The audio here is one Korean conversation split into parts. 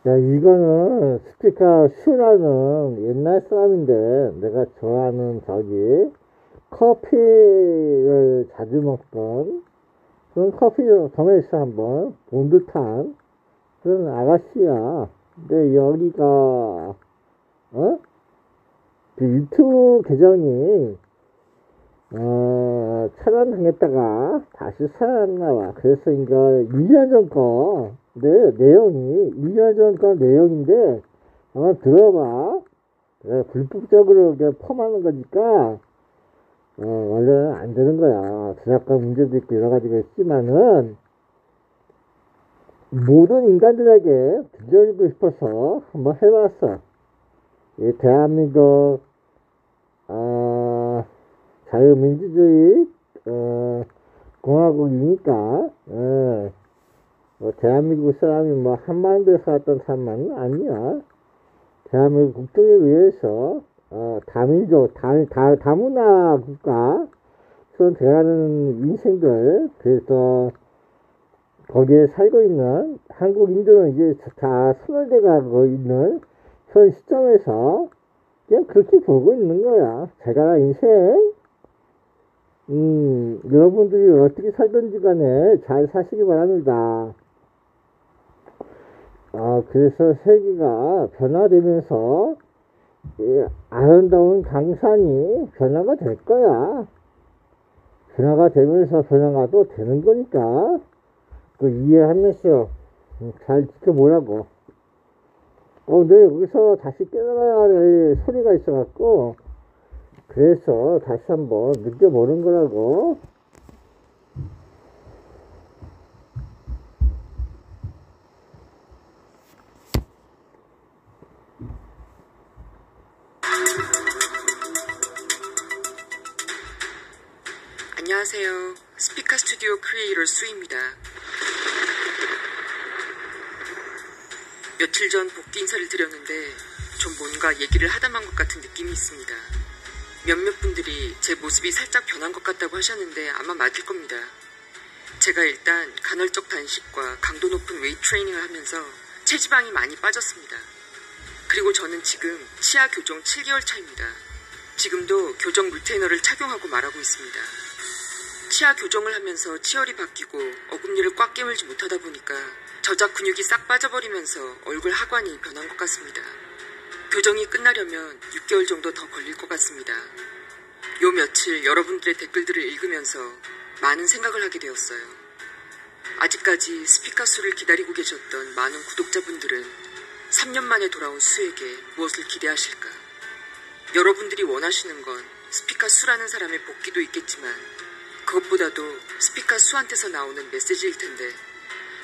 야, 이거는 스피커 슈라는 옛날 사람인데, 내가 좋아하는 커피를 자주 먹던 그런 커피점에서 한번 본 듯한 그런 아가씨야. 근데 여기가, 그 유튜브 계정이, 차단당했다가 다시 살아났나봐. 그래서 이거 1년 전 거, 내용이 1년 전 거 내용인데, 한번 들어봐. 불법적으로 펌하는 거니까, 원래는 안 되는 거야. 저작권 문제도 있고 여러 가지가 있지만은, 모든 인간들에게 들려주고 싶어서 한번 해봤어. 이 대한민국, 자유민주주의, 공화국이니까, 대한민국 사람이 한반도에 살았던 사람만은 아니야. 대한민국 국정에 의해서, 다민족, 다문화 국가, 손 대하는 인생들, 그래서, 거기에 살고 있는 한국인들은 이제 다 소멸돼 가고 있는 현 시점에서 그냥 그렇게 보고 있는 거야. 제가 인생, 여러분들이 어떻게 살든지 간에 잘 사시기 바랍니다. 그래서 세계가 변화되면서 아름다운 강산이 변화가 될 거야. 변화가 되면서 변화가 되는 거니까 그 이해하면서 잘 지켜보라고. 근데 여기서 다시 깨달아야 할 소리가 있어갖고 그래서 다시 한번 느껴보는 거라고. 안녕하세요. 스피커 스튜디오 크리에이터 수입니다. 며칠 전 복귀 인사를 드렸는데 좀 뭔가 얘기를 하다만 것 같은 느낌이 있습니다. 몇몇 분들이 제 모습이 살짝 변한 것 같다고 하셨는데 아마 맞을 겁니다. 제가 일단 간헐적 단식과 강도 높은 웨이트 트레이닝을 하면서 체지방이 많이 빠졌습니다. 그리고 저는 지금 치아 교정 7개월 차입니다. 지금도 교정 루테이너를 착용하고 말하고 있습니다. 치아 교정을 하면서 치열이 바뀌고 어금니를 꽉 깨물지 못하다 보니까 저작 근육이 싹 빠져버리면서 얼굴 하관이 변한 것 같습니다. 교정이 끝나려면 6개월 정도 더 걸릴 것 같습니다. 요 며칠 여러분들의 댓글들을 읽으면서 많은 생각을 하게 되었어요. 아직까지 스피커 수를 기다리고 계셨던 많은 구독자분들은 3년 만에 돌아온 수에게 무엇을 기대하실까? 여러분들이 원하시는 건 스피커 수라는 사람의 복귀도 있겠지만 그것보다도 스피커 수한테서 나오는 메시지일 텐데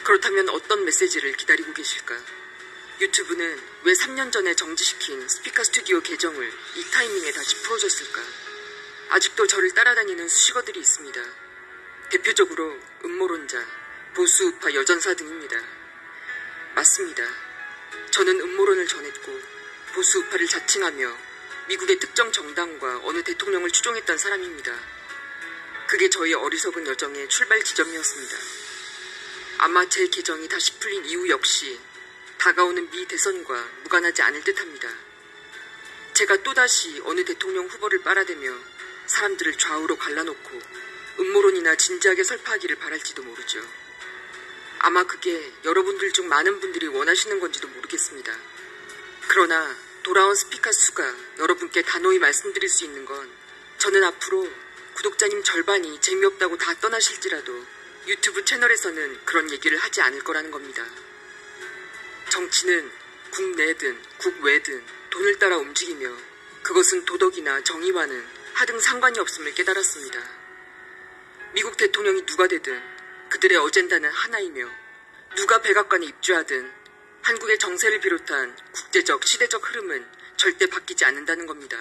그렇다면 어떤 메시지를 기다리고 계실까? 유튜브는 왜 3년 전에 정지시킨 스피커 스튜디오 계정을 이 타이밍에 다시 풀어줬을까? 아직도 저를 따라다니는 수식어들이 있습니다. 대표적으로 음모론자, 보수우파 여전사 등입니다. 맞습니다. 저는 음모론을 전했고 보수우파를 자칭하며 미국의 특정 정당과 어느 대통령을 추종했던 사람입니다. 그게 저의 어리석은 여정의 출발 지점이었습니다. 아마 제 계정이 다시 풀린 이유 역시 다가오는 미 대선과 무관하지 않을 듯합니다. 제가 또다시 어느 대통령 후보를 빨아대며 사람들을 좌우로 갈라놓고 음모론이나 진지하게 설파하기를 바랄지도 모르죠. 아마 그게 여러분들 중 많은 분들이 원하시는 건지도 모르겠습니다. 그러나 돌아온 스피커 수가 여러분께 단호히 말씀드릴 수 있는 건 저는 앞으로 구독자님 절반이 재미없다고 다 떠나실지라도 유튜브 채널에서는 그런 얘기를 하지 않을 거라는 겁니다. 정치는 국내든 국외든 돈을 따라 움직이며 그것은 도덕이나 정의와는 하등 상관이 없음을 깨달았습니다. 미국 대통령이 누가 되든 그들의 어젠다는 하나이며 누가 백악관에 입주하든 한국의 정세를 비롯한 국제적, 시대적 흐름은 절대 바뀌지 않는다는 겁니다.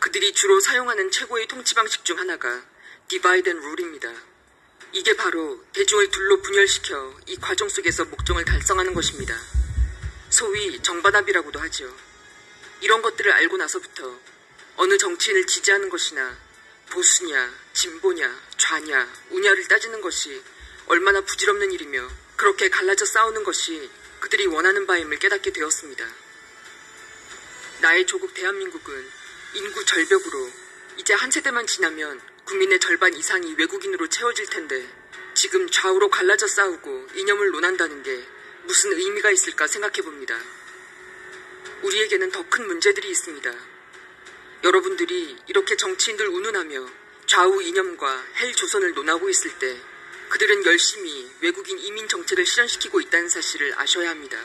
그들이 주로 사용하는 최고의 통치 방식 중 하나가 디바이드 앤 룰입니다. 이게 바로 대중을 둘로 분열시켜 이 과정 속에서 목적을 달성하는 것입니다. 소위 정반합이라고도 하죠. 이런 것들을 알고 나서부터 어느 정치인을 지지하는 것이나 보수냐, 진보냐, 좌냐, 우냐를 따지는 것이 얼마나 부질없는 일이며 그렇게 갈라져 싸우는 것이 그들이 원하는 바임을 깨닫게 되었습니다. 나의 조국 대한민국은 인구 절벽으로 이제 한 세대만 지나면 국민의 절반 이상이 외국인으로 채워질 텐데 지금 좌우로 갈라져 싸우고 이념을 논한다는 게 무슨 의미가 있을까 생각해 봅니다. 우리에게는 더 큰 문제들이 있습니다. 여러분들이 이렇게 정치인들 운운하며 좌우 이념과 헬 조선을 논하고 있을 때 그들은 열심히 외국인 이민 정책을 실현시키고 있다는 사실을 아셔야 합니다.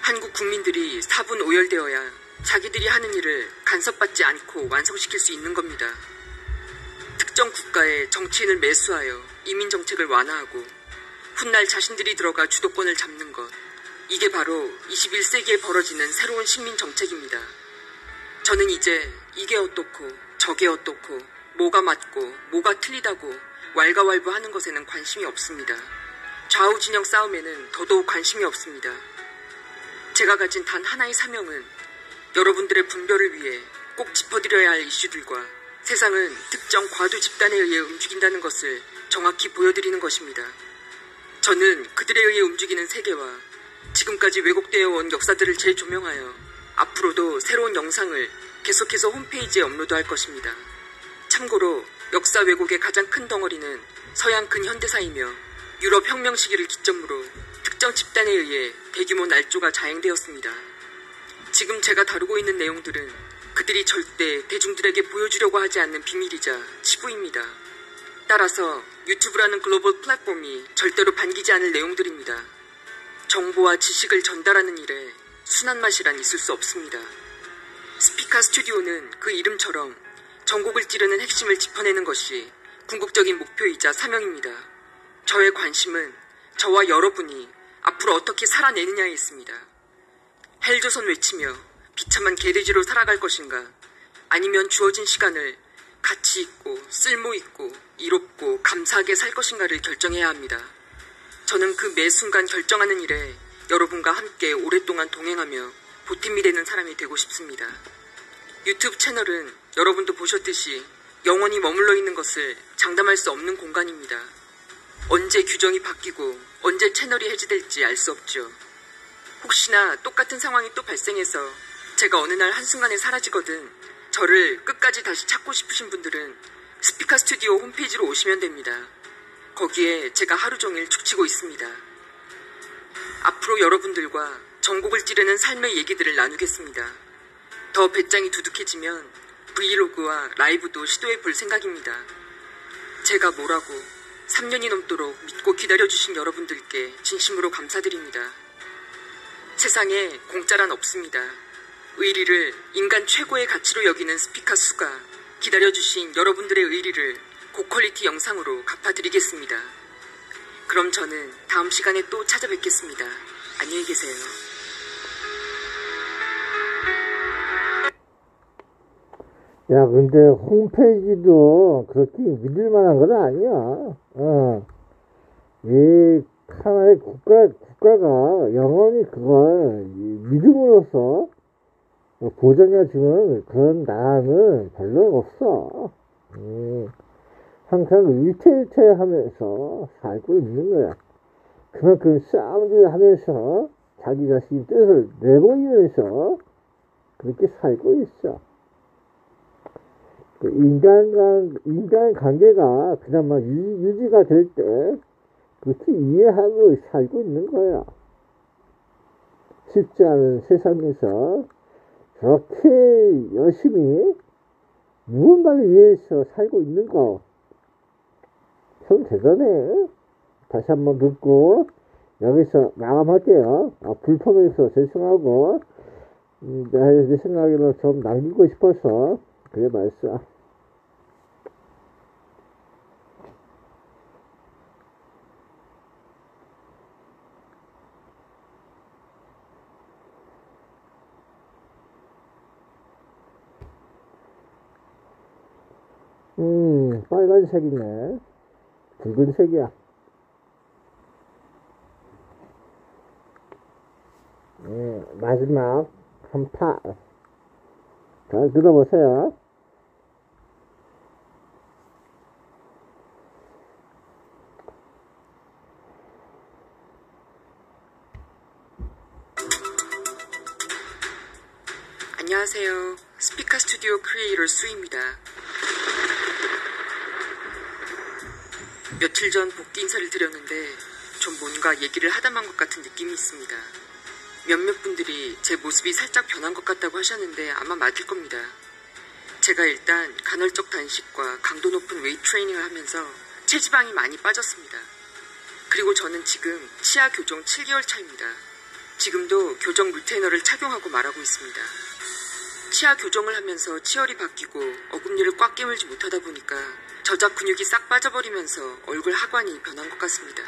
한국 국민들이 사분 오열되어야 자기들이 하는 일을 간섭받지 않고 완성시킬 수 있는 겁니다. 특정 국가에 정치인을 매수하여 이민 정책을 완화하고 훗날 자신들이 들어가 주도권을 잡는 것, 이게 바로 21세기에 벌어지는 새로운 식민 정책입니다. 저는 이제 이게 어떻고 저게 어떻고 뭐가 맞고 뭐가 틀리다고 왈가왈부하는 것에는 관심이 없습니다. 좌우 진영 싸움에는 더더욱 관심이 없습니다. 제가 가진 단 하나의 사명은 여러분들의 분별을 위해 꼭 짚어드려야 할 이슈들과 세상은 특정 과도 집단에 의해 움직인다는 것을 정확히 보여드리는 것입니다. 저는 그들에 의해 움직이는 세계와 지금까지 왜곡되어 온 역사들을 재조명하여 앞으로도 새로운 영상을 계속해서 홈페이지에 업로드할 것입니다. 참고로 역사 왜곡의 가장 큰 덩어리는 서양 근현대사이며 유럽 혁명 시기를 기점으로 특정 집단에 의해 대규모 날조가 자행되었습니다. 지금 제가 다루고 있는 내용들은 그들이 절대 대중들에게 보여주려고 하지 않는 비밀이자 치부입니다. 따라서 유튜브라는 글로벌 플랫폼이 절대로 반기지 않을 내용들입니다. 정보와 지식을 전달하는 일에 순한 맛이란 있을 수 없습니다. 스피카 스튜디오는 그 이름처럼 전곡을 찌르는 핵심을 짚어내는 것이 궁극적인 목표이자 사명입니다. 저의 관심은 저와 여러분이 앞으로 어떻게 살아내느냐에 있습니다. 헬조선 외치며 비참한 개돼지로 살아갈 것인가, 아니면 주어진 시간을 가치 있고 쓸모 있고 이롭고 감사하게 살 것인가를 결정해야 합니다. 저는 그 매 순간 결정하는 일에 여러분과 함께 오랫동안 동행하며 보탬이 되는 사람이 되고 싶습니다. 유튜브 채널은 여러분도 보셨듯이 영원히 머물러 있는 것을 장담할 수 없는 공간입니다. 언제 규정이 바뀌고 언제 채널이 해지될지 알 수 없죠. 혹시나 똑같은 상황이 또 발생해서 제가 어느 날 한순간에 사라지거든 저를 끝까지 다시 찾고 싶으신 분들은 스피카 스튜디오 홈페이지로 오시면 됩니다. 거기에 제가 하루 종일 축치고 있습니다. 앞으로 여러분들과 전곡을 찌르는 삶의 얘기들을 나누겠습니다. 더 배짱이 두둑해지면 브이로그와 라이브도 시도해 볼 생각입니다. 제가 뭐라고 3년이 넘도록 믿고 기다려주신 여러분들께 진심으로 감사드립니다. 세상에 공짜란 없습니다. 의리를 인간 최고의 가치로 여기는 스피카 수가 기다려주신 여러분들의 의리를 고퀄리티 영상으로 갚아드리겠습니다. 그럼 저는 다음 시간에 또 찾아뵙겠습니다. 안녕히 계세요. 야, 근데 홈페이지도 그렇게 믿을 만한 건 아니야. 이 하나의 국가가 영원히 그걸 믿음으로써 보장해주는 그런 나라는 별로 없어. 항상 위태위태하면서 살고 있는 거야. 그만큼 싸움을 하면서 자기 자신의 뜻을 내보이면서 그렇게 살고 있어. 인간 관계가 그나마 유지가 될 때 그렇게 이해하고 살고 있는 거야. 쉽지 않은 세상에서 저렇게 열심히 무언가를 위해서 살고 있는 거 참 대단해. 다시 한번 듣고 여기서 마감할게요. 불편해서 죄송하고 내 생각에는 좀 남기고 싶어서 그래 말했어. 빨간색이네. 붉은색이야. 마지막 한 파. 잘 들어보세요. 안녕하세요. 스피카 스튜디오 크리에이터 수입니다. 며칠 전 복귀 인사를 드렸는데 좀 뭔가 얘기를 하다만 것 같은 느낌이 있습니다. 몇몇 분들이 제 모습이 살짝 변한 것 같다고 하셨는데 아마 맞을 겁니다. 제가 일단 간헐적 단식과 강도 높은 웨이트 트레이닝을 하면서 체지방이 많이 빠졌습니다. 그리고 저는 지금 치아 교정 7개월 차입니다. 지금도 교정 루테이너를 착용하고 말하고 있습니다. 치아 교정을 하면서 치열이 바뀌고 어금니를 꽉 깨물지 못하다 보니까 저작 근육이 싹 빠져버리면서 얼굴 하관이 변한 것 같습니다.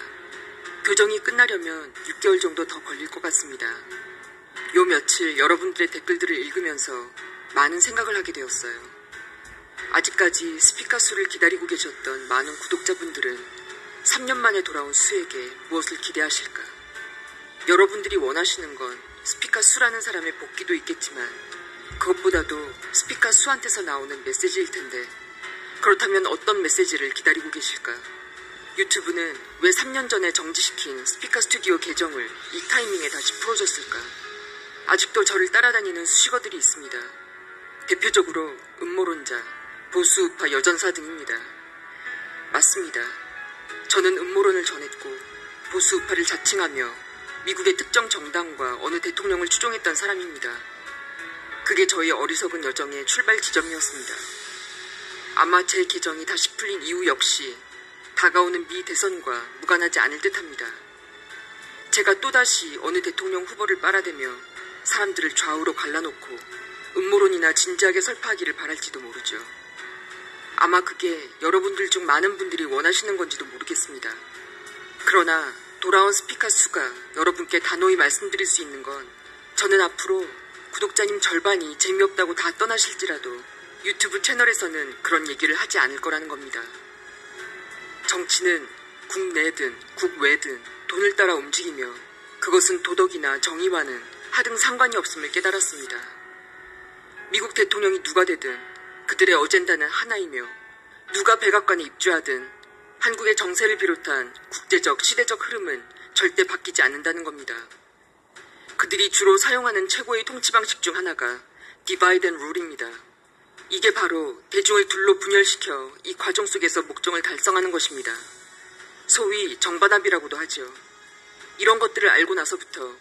교정이 끝나려면 6개월 정도 더 걸릴 것 같습니다. 요 며칠 여러분들의 댓글들을 읽으면서 많은 생각을 하게 되었어요. 아직까지 스피카 수를 기다리고 계셨던 많은 구독자분들은 3년 만에 돌아온 수에게 무엇을 기대하실까? 여러분들이 원하시는 건 스피카 수라는 사람의 복귀도 있겠지만 그것보다도 스피카 수한테서 나오는 메시지일 텐데 그렇다면 어떤 메시지를 기다리고 계실까? 유튜브는 왜 3년 전에 정지시킨 스피카 스튜디오 계정을 이 타이밍에 다시 풀어줬을까? 아직도 저를 따라다니는 수식어들이 있습니다. 대표적으로 음모론자, 보수우파 여전사 등입니다. 맞습니다. 저는 음모론을 전했고 보수우파를 자칭하며 미국의 특정 정당과 어느 대통령을 추종했던 사람입니다. 그게 저희 어리석은 여정의 출발 지점이었습니다. 아마 제 계정이 다시 풀린 이후 역시 다가오는 미 대선과 무관하지 않을 듯합니다. 제가 또다시 어느 대통령 후보를 빨아대며 사람들을 좌우로 갈라놓고 음모론이나 진지하게 설파하기를 바랄지도 모르죠. 아마 그게 여러분들 중 많은 분들이 원하시는 건지도 모르겠습니다. 그러나 돌아온 스피카 수가 여러분께 단호히 말씀드릴 수 있는 건 저는 앞으로 구독자님 절반이 재미없다고 다 떠나실지라도 유튜브 채널에서는 그런 얘기를 하지 않을 거라는 겁니다. 정치는 국내든 국외든 돈을 따라 움직이며 그것은 도덕이나 정의와는 하등 상관이 없음을 깨달았습니다. 미국 대통령이 누가 되든 그들의 어젠다는 하나이며 누가 백악관에 입주하든 한국의 정세를 비롯한 국제적, 시대적 흐름은 절대 바뀌지 않는다는 겁니다. 그들이 주로 사용하는 최고의 통치 방식 중 하나가 디바이드 앤 룰입니다. 이게 바로 대중을 둘로 분열시켜 이 과정 속에서 목적을 달성하는 것입니다. 소위 정반합이라고도 하죠. 이런 것들을 알고 나서부터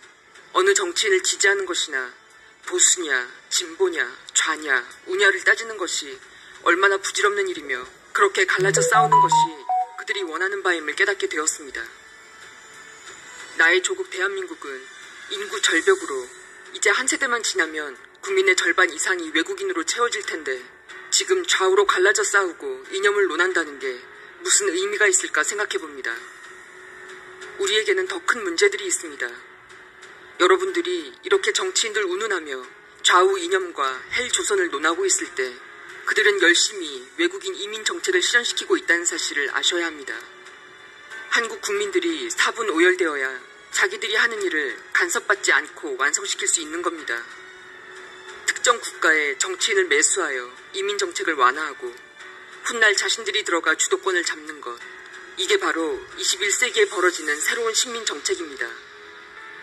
어느 정치인을 지지하는 것이나 보수냐, 진보냐, 좌냐, 우냐를 따지는 것이 얼마나 부질없는 일이며 그렇게 갈라져 싸우는 것이 그들이 원하는 바임을 깨닫게 되었습니다. 나의 조국 대한민국은 인구 절벽으로 이제 한 세대만 지나면 국민의 절반 이상이 외국인으로 채워질 텐데 지금 좌우로 갈라져 싸우고 이념을 논한다는 게 무슨 의미가 있을까 생각해봅니다. 우리에게는 더 큰 문제들이 있습니다. 여러분들이 이렇게 정치인들 운운하며 좌우 이념과 헬 조선을 논하고 있을 때 그들은 열심히 외국인 이민 정책을 실현시키고 있다는 사실을 아셔야 합니다. 한국 국민들이 사분 오열되어야 자기들이 하는 일을 간섭받지 않고 완성시킬 수 있는 겁니다. 특정 국가에 정치인을 매수하여 이민 정책을 완화하고 훗날 자신들이 들어가 주도권을 잡는 것, 이게 바로 21세기에 벌어지는 새로운 식민 정책입니다.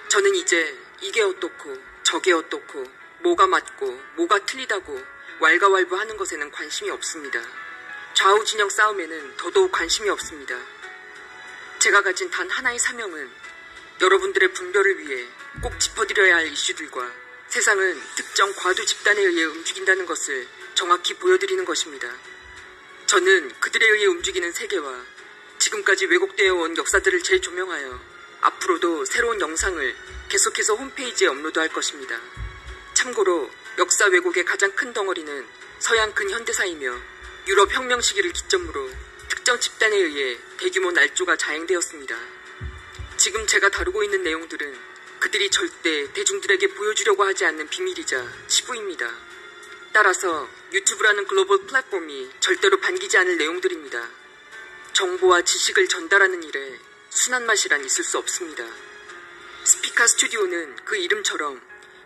저는 이제 이게 어떻고 저게 어떻고 뭐가 맞고 뭐가 틀리다고 왈가왈부하는 것에는 관심이 없습니다. 좌우 진영 싸움에는 더더욱 관심이 없습니다. 제가 가진 단 하나의 사명은 여러분들의 분별을 위해 꼭 짚어드려야 할 이슈들과 세상은 특정 과도 집단에 의해 움직인다는 것을 정확히 보여드리는 것입니다. 저는 그들에 의해 움직이는 세계와 지금까지 왜곡되어 온 역사들을 재조명하여 앞으로도 새로운 영상을 계속해서 홈페이지에 업로드할 것입니다. 참고로 역사 왜곡의 가장 큰 덩어리는 서양 근현대사이며 유럽 혁명 시기를 기점으로 특정 집단에 의해 대규모 날조가 자행되었습니다. 지금 제가 다루고 있는 내용들은 그들이 절대 대중들에게 보여주려고 하지 않는 비밀이자 치부입니다. 따라서 유튜브라는 글로벌 플랫폼이 절대로 반기지 않을 내용들입니다. 정보와 지식을 전달하는 일에 순한 맛이란 있을 수 없습니다. 스피카 스튜디오는 그 이름처럼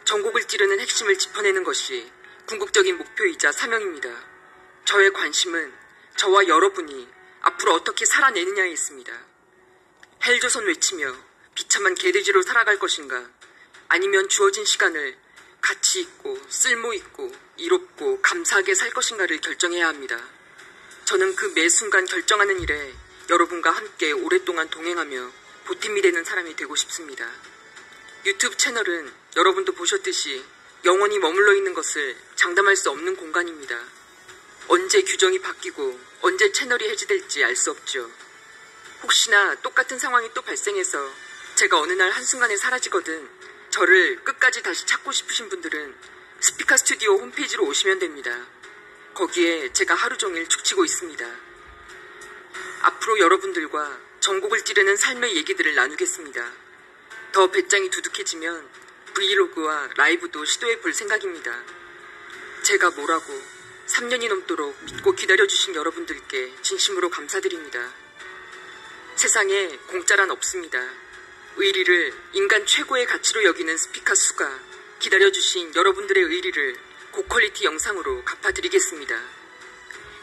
전곡을 찌르는 핵심을 짚어내는 것이 궁극적인 목표이자 사명입니다. 저의 관심은 저와 여러분이 앞으로 어떻게 살아내느냐에 있습니다. 헬조선 외치며 비참한 개돼지로 살아갈 것인가, 아니면 주어진 시간을 가치 있고 쓸모 있고 이롭고 감사하게 살 것인가를 결정해야 합니다. 저는 그 매 순간 결정하는 일에 여러분과 함께 오랫동안 동행하며 보탬이 되는 사람이 되고 싶습니다. 유튜브 채널은 여러분도 보셨듯이 영원히 머물러 있는 것을 장담할 수 없는 공간입니다. 언제 규정이 바뀌고 언제 채널이 해지될지 알 수 없죠. 혹시나 똑같은 상황이 또 발생해서 제가 어느 날 한순간에 사라지거든 저를 끝까지 다시 찾고 싶으신 분들은 스피카 스튜디오 홈페이지로 오시면 됩니다. 거기에 제가 하루 종일 죽치고 있습니다. 앞으로 여러분들과 전곡을 찌르는 삶의 얘기들을 나누겠습니다. 더 배짱이 두둑해지면 브이로그와 라이브도 시도해 볼 생각입니다. 제가 뭐라고 3년이 넘도록 믿고 기다려주신 여러분들께 진심으로 감사드립니다. 세상에 공짜란 없습니다. 의리를 인간 최고의 가치로 여기는 스피카 수가 기다려주신 여러분들의 의리를 고퀄리티 영상으로 갚아드리겠습니다.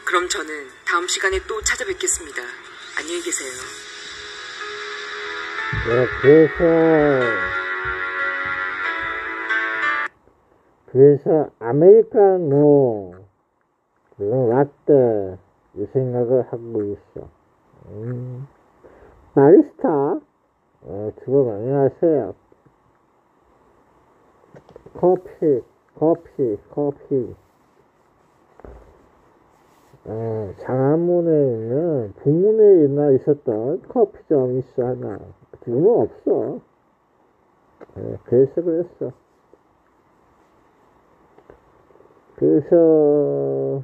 그럼 저는 다음 시간에 또 찾아뵙겠습니다. 안녕히 계세요. 네, 그래서 아메리카노 라떼 이 생각을 하고 있어. 바리스타 수고 많이 하세요. 커피 장안문에 있는 북문에 옛날에 있었던 커피점 있어 하나. 지금은 없어. 그래서 그랬어. 그래서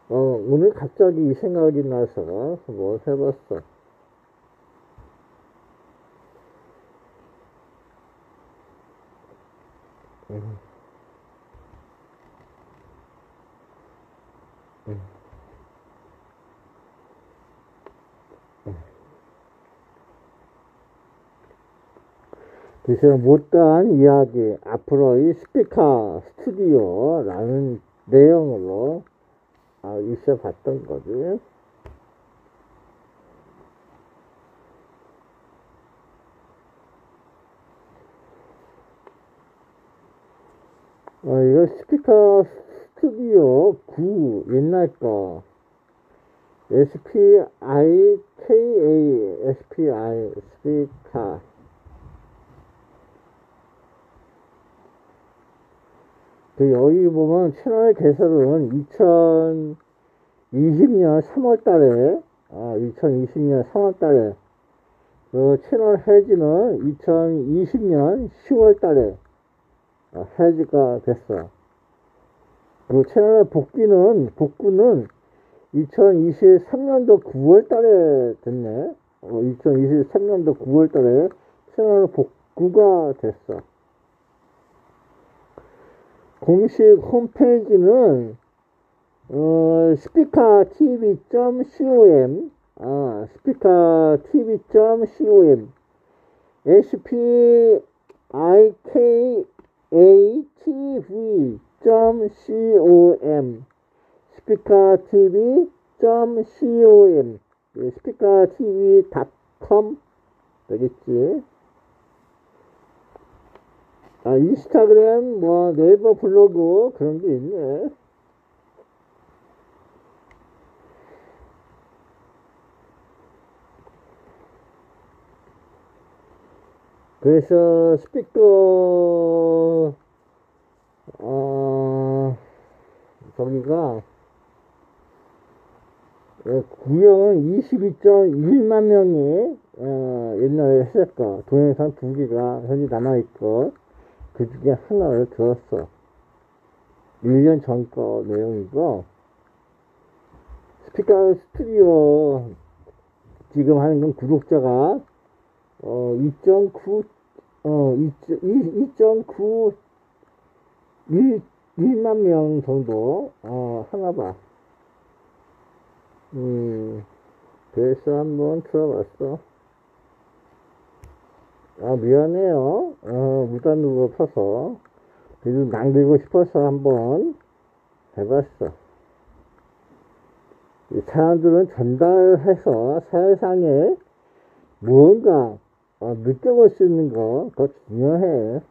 오늘 갑자기 이 생각이 나서 뭐 해봤어. 그래서 못다한 이야기 앞으로의 스피카 스튜디오라는 내용으로 있어봤던 거지. 이거 스피카 스튜디오 9 옛날 거 SPIKA 스피카 여기 보면 채널 개설은 2020년 3월달에 2020년 3월달에 그 채널 해지는 2020년 10월달에 해지가 됐어. 그 채널 복구는 2023년도 9월달에 됐네. 2023년도 9월달에 채널 복구가 됐어. 공식 홈페이지는 speakatv.com speakatv.com spikatv.com speakatv.com speakatv.com 되겠지. 인스타그램, 네이버 블로그, 그런 게 있네. 그래서, 스피커, 저기가, 구형은 22.1만 명이, 옛날에 했을까. 동영상 2개가 현재 남아있고, 그 중에 하나를 들었어. 1년 전 거 내용이고, 스피카 스튜디오 지금 하는 건 구독자가 1만 명 정도 하나 봐. 그래서 한번 들어봤어. 미안해요. 무단으로 펴서. 그래도 남기고 싶어서 한번 해봤어. 이 사람들은 전달해서 세상에 무언가 느껴볼 수 있는 거, 그거 중요해.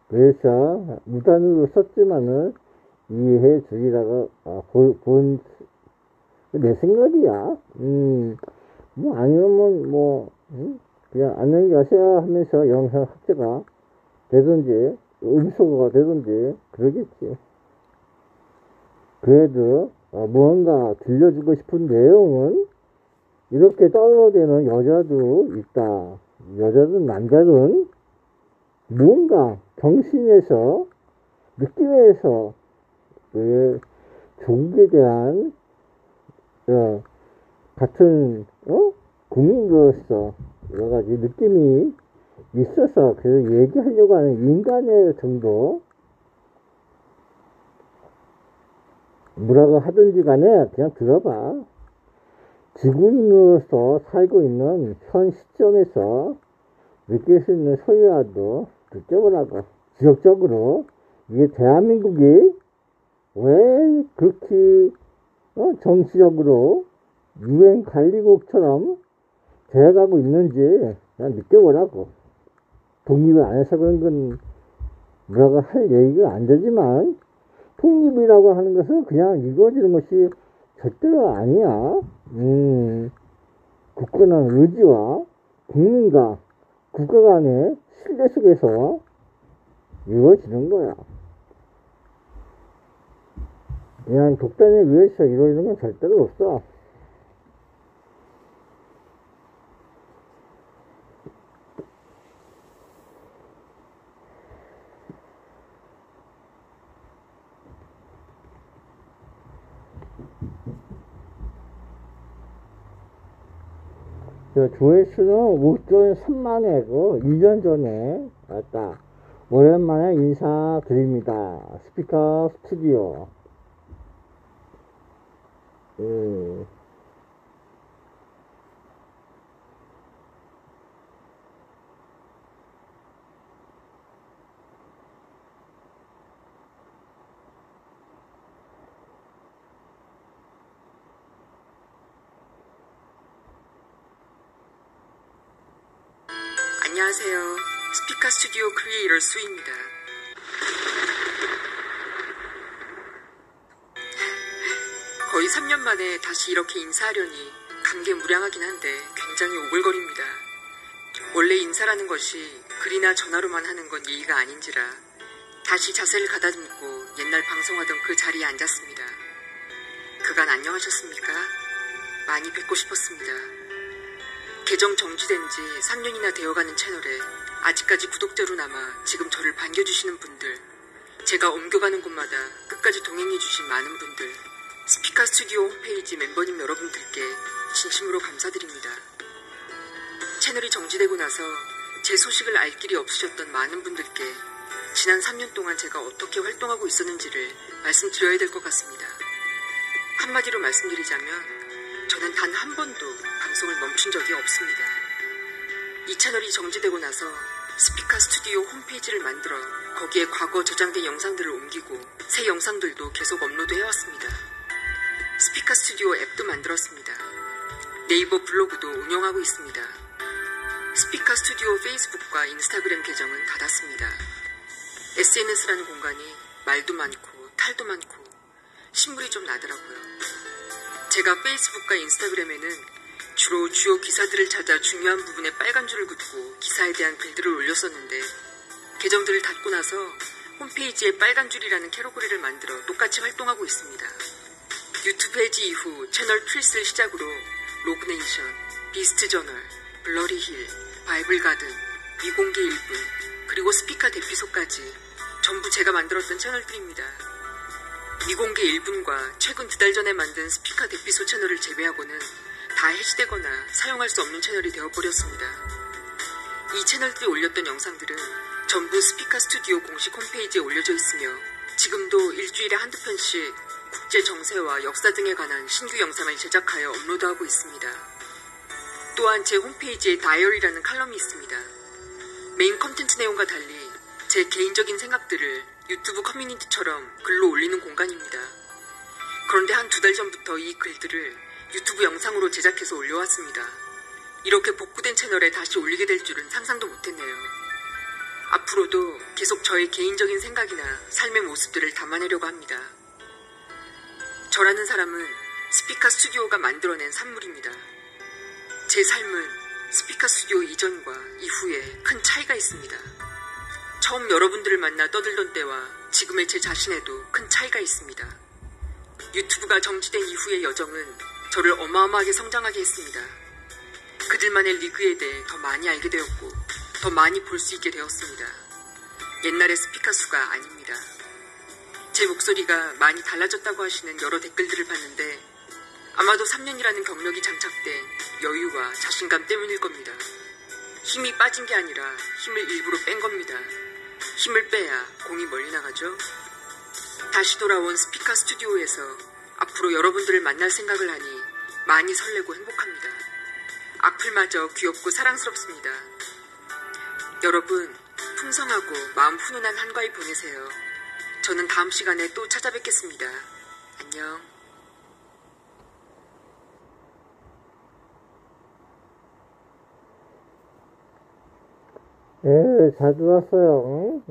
그래서 무단으로 썼지만은 이해해 주리라고 본 내 생각이야. 뭐 아니면 뭐 그냥 안녕히 가세요 하면서 영상 삭제가 되든지 음소거가 되든지 그러겠지. 그래도 무언가 들려주고 싶은 내용은 이렇게 다운로드되는 여자도 있다. 여자든 남자든 무언가 정신에서 느낌에서 종교에 대한 같은 국민으로서 여러 가지 느낌이 있어서 그래서 얘기하려고 하는 인간의 정도 뭐라고 하든지 간에 그냥 들어봐. 지구인으로서 살고 있는 현 시점에서 느낄 수 있는 소리라도 느껴보라고. 지역적으로 이게 대한민국이 왜 그렇게 정치적으로 유엔 관리국처럼 되어가고 있는지 그냥 느껴보라고. 독립을 안 해서 그런 건 뭐라고 할 얘기가 안 되지만 독립이라고 하는 것은 그냥 이루어지는 것이 절대로 아니야. 굳건한 의지와 국민과 국가 간의 신뢰 속에서 이루어지는 거야. 그냥 독단에 의해서 이루어지는 건 절대로 없어. 조회수는 5.3만회고 2년 전에 왔다. 오랜만에 인사드립니다. 스피커 스튜디오. 안녕하세요. 스피커 스튜디오 크리에이터 수입니다. 거의 3년 만에 다시 이렇게 인사하려니 감개무량하긴 한데 굉장히 오글거립니다. 원래 인사라는 것이 글이나 전화로만 하는 건 예의가 아닌지라 다시 자세를 가다듬고 옛날 방송하던 그 자리에 앉았습니다. 그간 안녕하셨습니까? 많이 뵙고 싶었습니다. 계정 정지된 지 3년이나 되어가는 채널에 아직까지 구독자로 남아 지금 저를 반겨주시는 분들, 제가 옮겨가는 곳마다 끝까지 동행해주신 많은 분들, 스피커 스튜디오 홈페이지 멤버님 여러분들께 진심으로 감사드립니다. 채널이 정지되고 나서 제 소식을 알 길이 없으셨던 많은 분들께 지난 3년 동안 제가 어떻게 활동하고 있었는지를 말씀드려야 될 것 같습니다. 한마디로 말씀드리자면 저는 단 한 번도 방송을 멈춘 적이 없습니다. 이 채널이 정지되고 나서 스피커 스튜디오 홈페이지를 만들어 거기에 과거 저장된 영상들을 옮기고 새 영상들도 계속 업로드 해왔습니다. 스피커 스튜디오 앱도 만들었습니다. 네이버 블로그도 운영하고 있습니다. 스피커 스튜디오 페이스북과 인스타그램 계정은 닫았습니다. SNS라는 공간이 말도 많고 탈도 많고 신물이 좀 나더라고요. 제가 페이스북과 인스타그램에는 주로 주요 기사들을 찾아 중요한 부분에 빨간 줄을 긋고 기사에 대한 글들을 올렸었는데 계정들을 닫고 나서 홈페이지에 빨간 줄이라는 캐러고리를 만들어 똑같이 활동하고 있습니다. 유튜브 해지 이후 채널 트리스를 시작으로 로그네이션, 비스트 저널, 블러리 힐, 바이블 가든, 미공개 1분, 그리고 스피커 대피소까지 전부 제가 만들었던 채널들입니다. 미공개 1분과 최근 2달 전에 만든 스피커 대피소 채널을 제외하고는 다 해지되거나 사용할 수 없는 채널이 되어버렸습니다. 이 채널들이 올렸던 영상들은 전부 스피커 스튜디오 공식 홈페이지에 올려져 있으며 지금도 일주일에 한두 편씩 국제 정세와 역사 등에 관한 신규 영상을 제작하여 업로드하고 있습니다. 또한 제 홈페이지에 다이어리라는 칼럼이 있습니다. 메인 컨텐츠 내용과 달리 제 개인적인 생각들을 유튜브 커뮤니티처럼 글로 올리는 공간입니다. 그런데 한 2달 전부터 이 글들을 유튜브 영상으로 제작해서 올려왔습니다. 이렇게 복구된 채널에 다시 올리게 될 줄은 상상도 못했네요. 앞으로도 계속 저의 개인적인 생각이나 삶의 모습들을 담아내려고 합니다. 저라는 사람은 스피카 스튜디오가 만들어낸 산물입니다. 제 삶은 스피카 스튜디오 이전과 이후에 큰 차이가 있습니다. 처음 여러분들을 만나 떠들던 때와 지금의 제 자신에도 큰 차이가 있습니다. 유튜브가 정지된 이후의 여정은 저를 어마어마하게 성장하게 했습니다. 그들만의 리그에 대해 더 많이 알게 되었고 더 많이 볼 수 있게 되었습니다. 옛날의 스피카 수가 아닙니다. 제 목소리가 많이 달라졌다고 하시는 여러 댓글들을 봤는데 아마도 3년이라는 경력이 장착된 여유와 자신감 때문일 겁니다. 힘이 빠진 게 아니라 힘을 일부러 뺀 겁니다. 힘을 빼야 공이 멀리 나가죠. 다시 돌아온 스피카 스튜디오에서 앞으로 여러분들을 만날 생각을 하니 많이 설레고 행복합니다. 악플마저 귀엽고 사랑스럽습니다. 여러분 풍성하고 마음 훈훈한 한가위 보내세요. 저는 다음 시간에 또 찾아뵙겠습니다. 안녕. 잘 들었어요.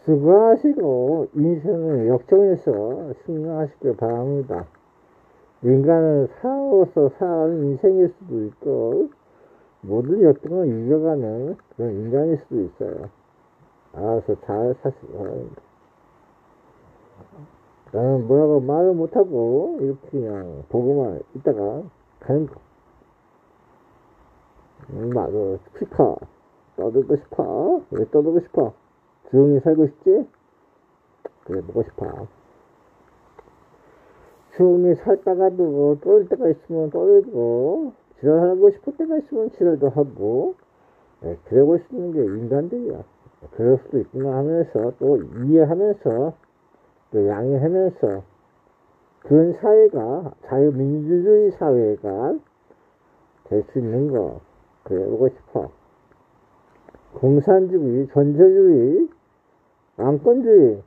수고하시고 인생을 역정해서 승리하시길 바랍니다. 인간은 사람으로서 살아가는 인생일 수도 있고 모든 역경을 이겨가는 그런 인간일 수도 있어요. 알아서 잘 사시기 바랍니다. 나는 뭐라고 말을 못하고 이렇게 그냥 보고만 있다가 가는 거. 나도 스피커 떠들고 싶어. 왜 떠들고 싶어? 조용히 살고 싶지? 그래, 보고 싶어. 조용히 살다가도 떠들 때가 있으면 떠들고, 지랄하고 싶을 때가 있으면 지랄도 하고, 네, 그러고 싶은 게 인간들이야. 그럴 수도 있구나 하면서, 또 이해하면서, 또 양해하면서, 그런 사회가, 자유민주주의 사회가 될 수 있는 거, 그래 보고 싶어. 공산주의, 전체주의, 왕권주의,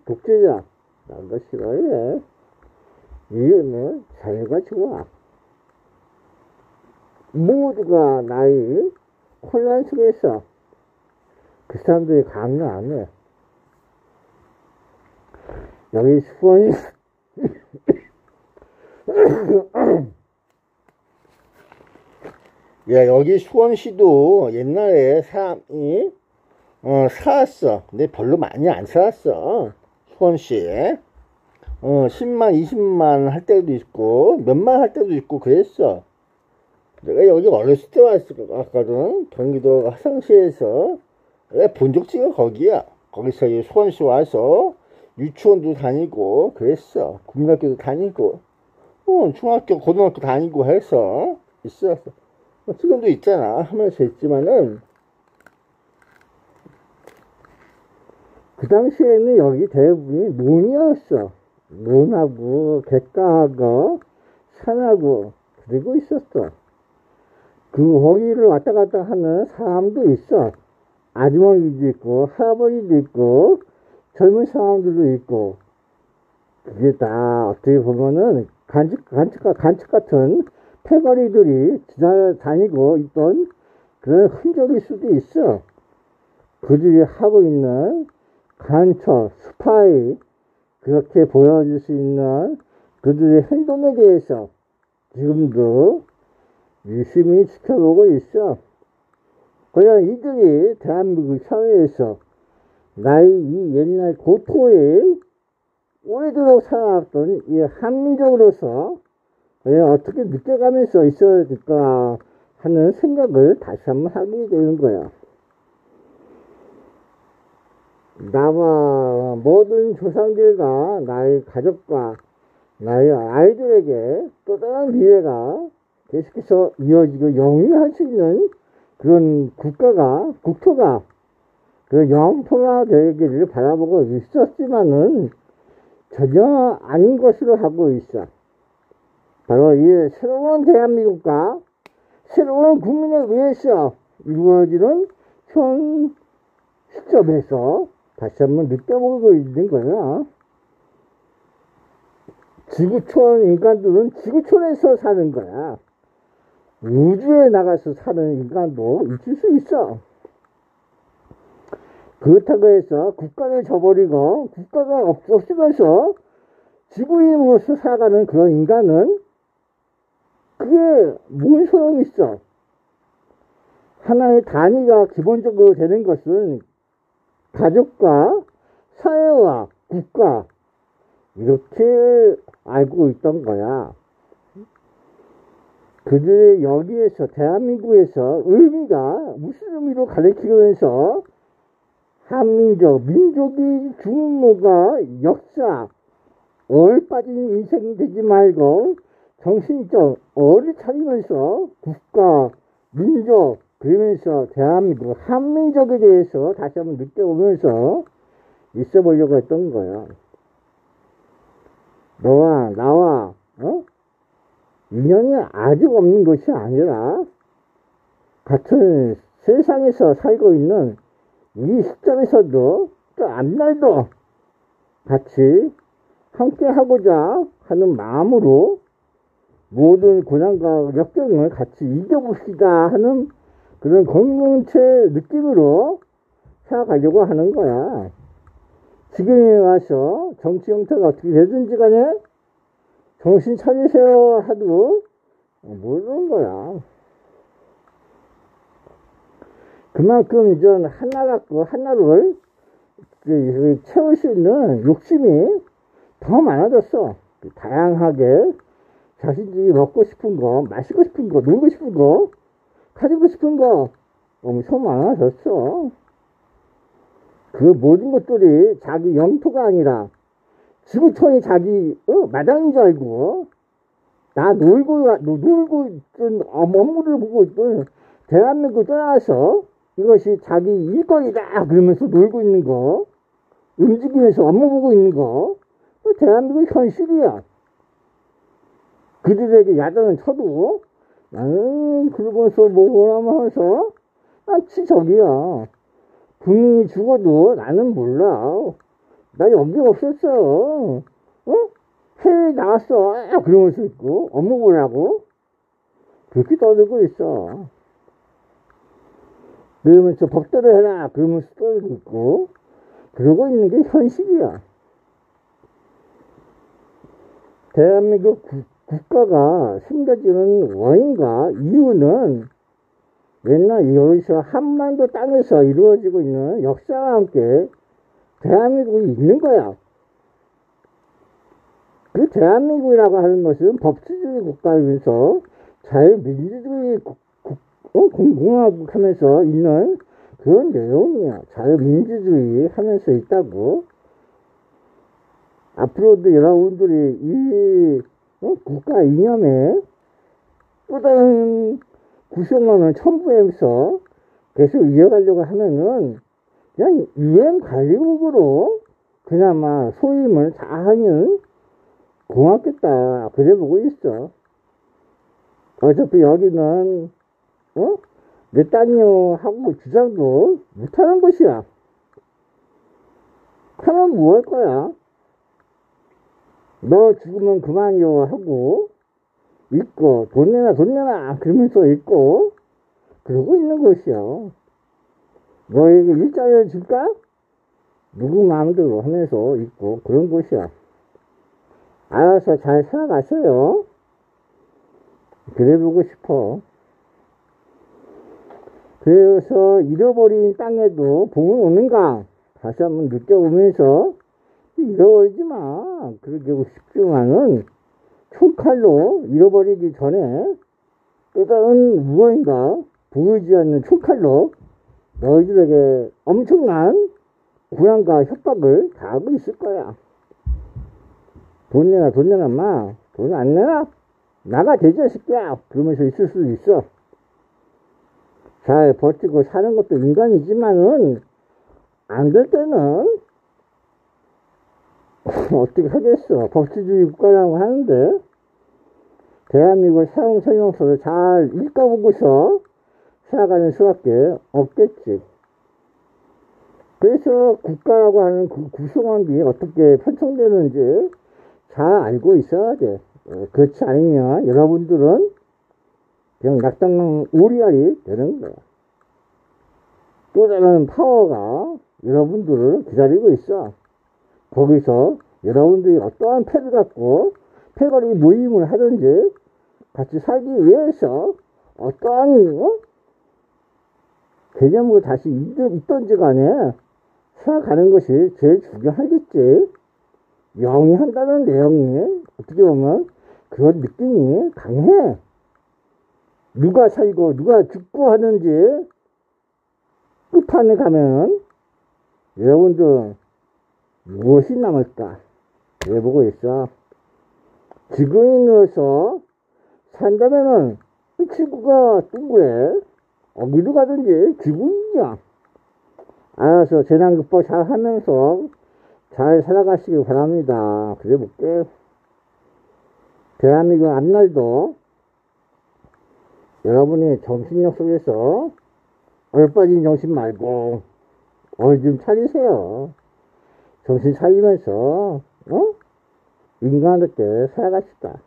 독재자, 난 거 싫어해. 이유는 자유가 좋아. 모두가 나의 혼란 속에서 그 사람들이 강요 안 해. 여기 수원이 야, 여기 수원시도 옛날에 사람이 살았어. 근데 별로 많이 안 살았어. 수원시에 10만 20만 할 때도 있고 몇만 할 때도 있고 그랬어. 내가 여기 어렸을 때 왔거든. 경기도 화성시에서. 내가 본 적지가 거기야. 거기서 수원시 와서 유치원도 다니고 그랬어. 국민학교도 다니고 중학교 고등학교 다니고 해서 있었어. 지금도 있잖아. 하면서 있지만은 그 당시에는 여기 대부분이 논이었어. 논하고 갯가하고 산하고 그리고 있었어. 거기를 왔다 갔다 하는 사람도 있어. 아주머니도 있고 할아버지도 있고 젊은 사람들도 있고. 그게 다 어떻게 보면은 간첩 같은 패거리들이 지나다니고 있던 그런 흔적일 수도 있어. 그들이 하고 있는 간첩, 스파이, 그렇게 보여줄 수 있는 그들의 행동에 대해서 지금도 유심히 지켜보고 있어. 그냥 이들이 대한민국 사회에서 나의 이 옛날 고토에 오래도록 살아왔던 이 한민족으로서 어떻게 느껴가면서 있어야 될까 하는 생각을 다시 한번 하게 되는 거야. 나와 모든 조상들과 나의 가족과 나의 아이들에게 또 다른 미래가 계속해서 이어지고 영위할 수 있는 그런 국토가 그 영토가 되기를 바라보고 있었지만은 전혀 아닌 것으로 하고 있어. 바로 이 새로운 대한민국과 새로운 국민에 의해서 이루어지는 현 시점에서 다시 한번 느껴보고 있는 거야. 지구촌 인간들은 지구촌에서 사는 거야. 우주에 나가서 사는 인간도 있을 수 있어. 그렇다고 해서 국가를 저버리고 국가가 없으면서 지구인으로서 살아가는 그런 인간은 그게 뭔 소용이 있어. 하나의 단위가 기본적으로 되는 것은 가족과 사회와 국가 이렇게 알고 있던 거야. 그들의 여기에서 대한민국에서 의미가 무슨 의미로 가르치면서 한민족, 민족이 중노가 역사, 빠진 인생이 되지 말고 정신적 어를 차리면서 국가, 민족, 그러면서 대한민국, 한민족에 대해서 다시 한번 느껴보면서 있어 보려고 했던 거야. 너와 나와, 인연이 아직 없는 것이 아니라 같은 세상에서 살고 있는 이 시점에서도 또 앞날도 같이 함께 하고자 하는 마음으로 모든 고난과 역경을 같이 이겨봅시다 하는 그런 공동체 느낌으로 살아가려고 하는 거야. 지금에 와서 정치 형태가 어떻게 되든지 간에 정신 차리세요 하도 모르는 거야. 그만큼 이제 하나 갖고 하나를 채울 수 있는 욕심이 더 많아졌어. 다양하게 자신들이 먹고 싶은 거, 마시고 싶은 거, 놀고 싶은 거, 가지고 싶은 거 엄청 많아졌어. 그 모든 것들이 자기 영토가 아니라 지구촌이 자기 마당인 줄 알고 나 놀고 있던 업무를 보고 있던 대한민국 떠나서 이것이 자기 일거리다 그러면서 놀고 있는 거, 움직이면서 업무 보고 있는 거, 대한민국 현실이야. 그들에게 야단은 쳐도 나는 그러면서 뭐라고 하면서 난 치적이야. 국민이 죽어도 나는 몰라. 나 여기 없었어. 해외에 나갔어. 그러면서 있고 업무 보라고 그렇게 떠들고 있어. 그러면서 법대로 해라 그러면서 떠들고 있고 그러고 있는 게 현실이야. 대한민국 국가가 생겨지는 원인과 이유는 옛날 여기서 한반도 땅에서 이루어지고 있는 역사와 함께 대한민국이 있는 거야. 그 대한민국이라고 하는 것은 법치주의 국가이면서 자유민주주의 공화국 하면서 있는 그런 내용이야. 자유민주주의 하면서 있다고. 앞으로도 여러분들이 이 국가 이념에 또 다른 구성원을 첨부해서 계속 이어가려고 하면은 그냥 유엔 관리국으로 그나마 소임을 잘하면 고맙겠다 그래 보고 있어. 어차피 여기는 내 땅이요 하고 주장도 못하는 것이야. 하면 뭐 할 거야? 너 죽으면 그만이요 하고 있고 돈 내놔 그러면서 있고 그러고 있는 것이야. 너에게 일자리를 줄까? 누구 마음대로 하면서 있고 그런 것이야. 알아서 잘 살아가세요. 그래 보고 싶어. 그래서 잃어버린 땅에도 복은 오는가? 다시 한번 느껴보면서 잃어버리지 마. 그러고 싶지만은 총칼로 잃어버리기 전에 또 다른 무언가 보이지 않는 총칼로 너희들에게 엄청난 고난과 협박을 당하고 있을 거야. 돈 내놔 마. 돈 안 내놔? 나가 되지 새끼야. 그러면서 있을 수도 있어. 잘 버티고 사는 것도 인간이지만은 안 될 때는 어떻게 하겠어. 법치주의 국가라고 하는데 대한민국 사용설명서를 잘 읽어보고서 살아가는 수밖에 없겠지. 그래서 국가라고 하는 그 구성원들이 어떻게 편성되는지 잘 알고 있어야 돼. 그렇지 않으면 여러분들은 그냥 낙당 오리알이 되는 거야. 또 다른 파워가 여러분들을 기다리고 있어. 거기서 여러분들이 어떠한 패를 갖고 패거리 모임을 하든지 같이 살기 위해서 어떠한 개념으로 다시 있던지 간에 살아가는 것이 제일 중요하겠지. 영이 한다는 내용이 어떻게 보면 그런 느낌이 강해. 누가 살고 누가 죽고 하는지 끝판에 가면 여러분들 무엇이 남을까 해보고 있어. 지구인으로서 산다면은 지구가 둥그래. 어디로 가든지 지구인이야. 알아서 재난극복 잘 하면서 잘 살아가시길 바랍니다. 그래 볼게. 대한민국 앞날도 여러분이 정신력 속에서 얼빠진 정신 말고 좀 차리세요. 정신 차리면서 인간답게 살아갑시다.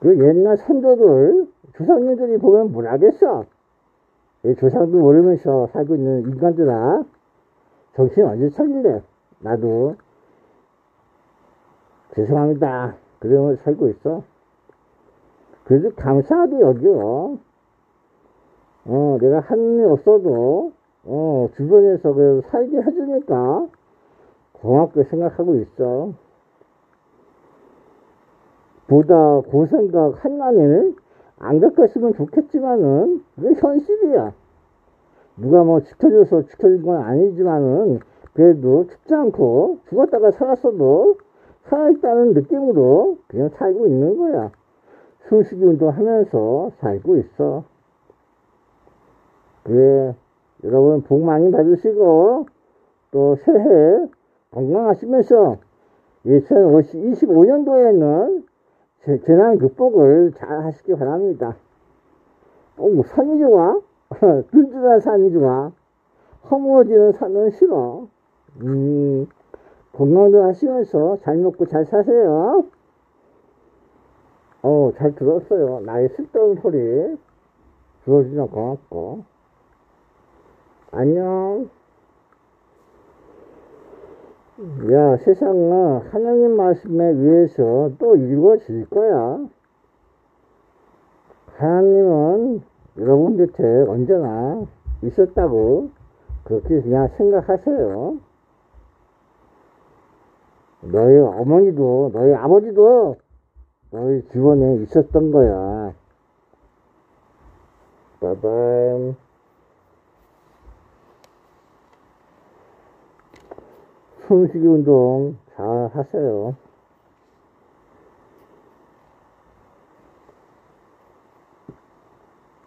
그 옛날 선조들 조상님들이 보면 뭐라겠어. 조상도 모르면서 살고 있는 인간들아, 정신 언제 차릴래? 나도 죄송합니다. 그러면 살고 있어. 그래도 감사하게 여겨. 내가 하는 일 없어도 주변에서 그래도 살게 해주니까 고맙게 생각하고 있어. 보다 고생각 한간에는 안 겪었으면 좋겠지만은 그게 현실이야. 누가 뭐 지켜줘서 지켜준 건 아니지만은 그래도 죽지 않고 죽었다가 살았어도 살아있다는 느낌으로 그냥 살고 있는 거야. 숨쉬기 운동하면서 살고 있어. 그래, 여러분 복 많이 받으시고 또 새해 건강하시면서 2025년도에는 재난 극복을 잘 하시기 바랍니다. 산이 좋아? 든든한 산이 좋아? 허무어지는 산은 싫어. 건강도 하시면서 잘 먹고 잘 사세요. 잘 들었어요. 나의 쓸데없는 소리 들어주셔서 고맙고. 안녕. 야, 세상은 하나님 말씀에 의해서 또 이루어질 거야. 하나님은 여러분 곁에 언제나 있었다고 그렇게 그냥 생각하세요. 너희 어머니도 너희 아버지도 너희 주변에 있었던 거야. 바이바이. 숨쉬기 운동 잘 하세요.